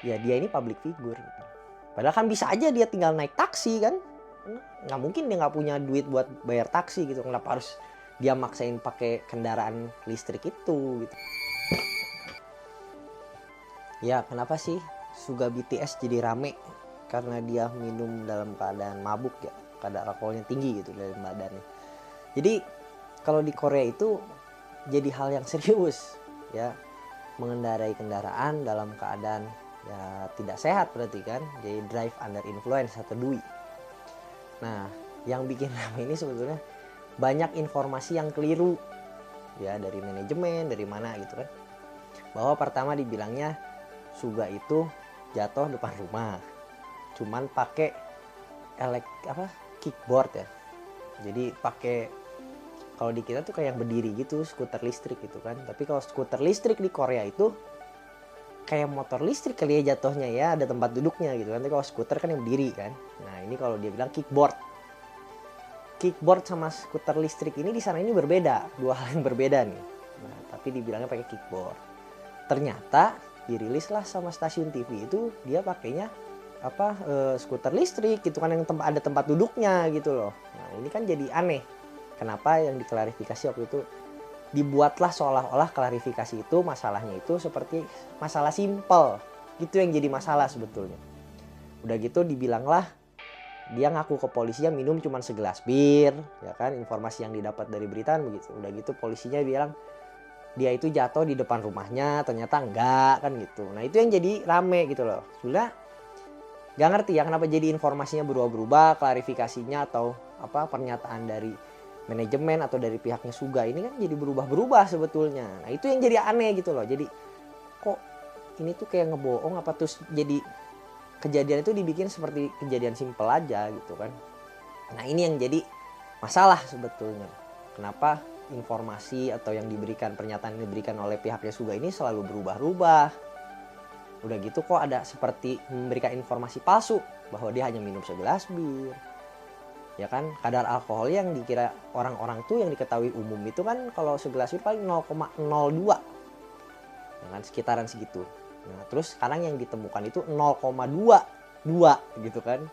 ya dia ini public figure gitu. Padahal kan bisa aja dia tinggal naik taksi kan, nggak mungkin dia nggak punya duit buat bayar taksi gitu, kenapa harus dia maksain pakai kendaraan listrik itu gitu. Ya kenapa sih Suga BTS jadi rame? Karena dia minum dalam keadaan mabuk ya, kadar alkoholnya tinggi gitu dalam badannya. Jadi kalau di Korea itu jadi hal yang serius ya, mengendarai kendaraan dalam keadaan ya tidak sehat berarti kan, jadi drive under influence atau DUI. Nah yang bikin rame ini sebetulnya banyak informasi yang keliru ya, dari manajemen, dari mana gitu kan, bahwa pertama dibilangnya Suga itu jatuh depan rumah cuman pakai kickboard ya, jadi pakai, kalau di kita tuh kayak yang berdiri gitu, skuter listrik gitu kan. Tapi kalau skuter listrik di Korea itu kayak motor listrik kali ya jatuhnya ya, ada tempat duduknya gitu kan. Tapi kalau skuter kan yang berdiri kan. Nah ini kalau dia bilang kickboard. Kickboard sama skuter listrik ini di sana ini berbeda, dua hal yang berbeda nih. Nah tapi dibilangnya pakai kickboard. Ternyata dirilislah sama stasiun TV itu dia pakainya skuter listrik gitu kan, yang ada tempat duduknya gitu loh. Nah ini kan jadi aneh. Kenapa yang diklarifikasi waktu itu dibuatlah seolah-olah klarifikasi itu masalahnya itu seperti masalah simpel. Itu yang jadi masalah sebetulnya. Udah gitu dibilanglah dia ngaku ke polisi yang minum cuma segelas bir, ya kan, informasi yang didapat dari berita begitu. Udah gitu polisinya bilang dia itu jatuh di depan rumahnya, ternyata enggak kan gitu. Nah itu yang jadi rame gitu loh. Sudah gak ngerti ya kenapa jadi informasinya berubah-berubah, klarifikasinya atau pernyataan dari manajemen atau dari pihaknya Suga ini kan jadi berubah-berubah sebetulnya. Nah itu yang jadi aneh gitu loh. Jadi kok ini tuh kayak ngebohong apa, terus jadi kejadian itu dibikin seperti kejadian simpel aja gitu kan. Nah ini yang jadi masalah sebetulnya. Kenapa informasi atau yang diberikan, pernyataan yang diberikan oleh pihaknya Suga ini selalu berubah-ubah. Udah gitu kok ada seperti memberikan informasi palsu bahwa dia hanya minum segelas bir. Ya kan, kadar alkohol yang dikira orang-orang tuh yang diketahui umum itu kan kalau segelas bir paling 0,02. Ya kan, sekitaran segitu. Nah, terus sekarang yang ditemukan itu 0,22 gitu kan.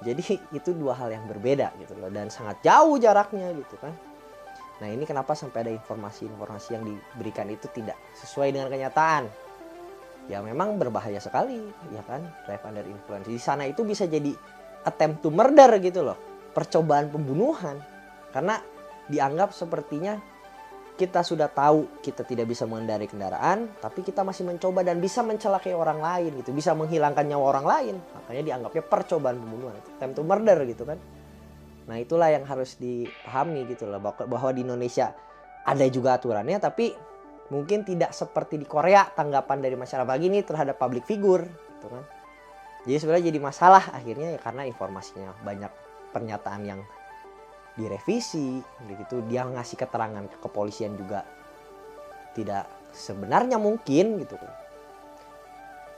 Jadi itu dua hal yang berbeda gitu loh, dan sangat jauh jaraknya gitu kan. Nah ini kenapa sampai ada informasi-informasi yang diberikan itu tidak sesuai dengan kenyataan. Ya memang berbahaya sekali ya kan, drive under influence. Di sana itu bisa jadi attempt to murder gitu loh, percobaan pembunuhan. Karena dianggap sepertinya kita sudah tahu kita tidak bisa mengendarai kendaraan, tapi kita masih mencoba dan bisa mencelakai orang lain gitu, bisa menghilangkan nyawa orang lain. Makanya dianggapnya percobaan pembunuhan, attempt to murder gitu kan. Nah itulah yang harus dipahami gitu loh, bahwa di Indonesia ada juga aturannya, tapi mungkin tidak seperti di Korea tanggapan dari masyarakat ini terhadap public figure gitu kan. Jadi sebenarnya jadi masalah akhirnya ya karena informasinya banyak, pernyataan yang direvisi gitu, dia ngasih keterangan ke kepolisian juga tidak sebenarnya mungkin gitu.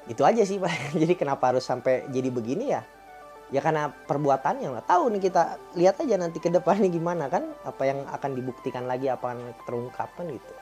Itu aja sih Pak. Jadi kenapa harus sampai jadi begini ya? Ya karena perbuatannya, nggak tahu nih, kita lihat aja nanti ke depannya gimana kan, apa yang akan dibuktikan lagi, apa yang terungkapkan gitu.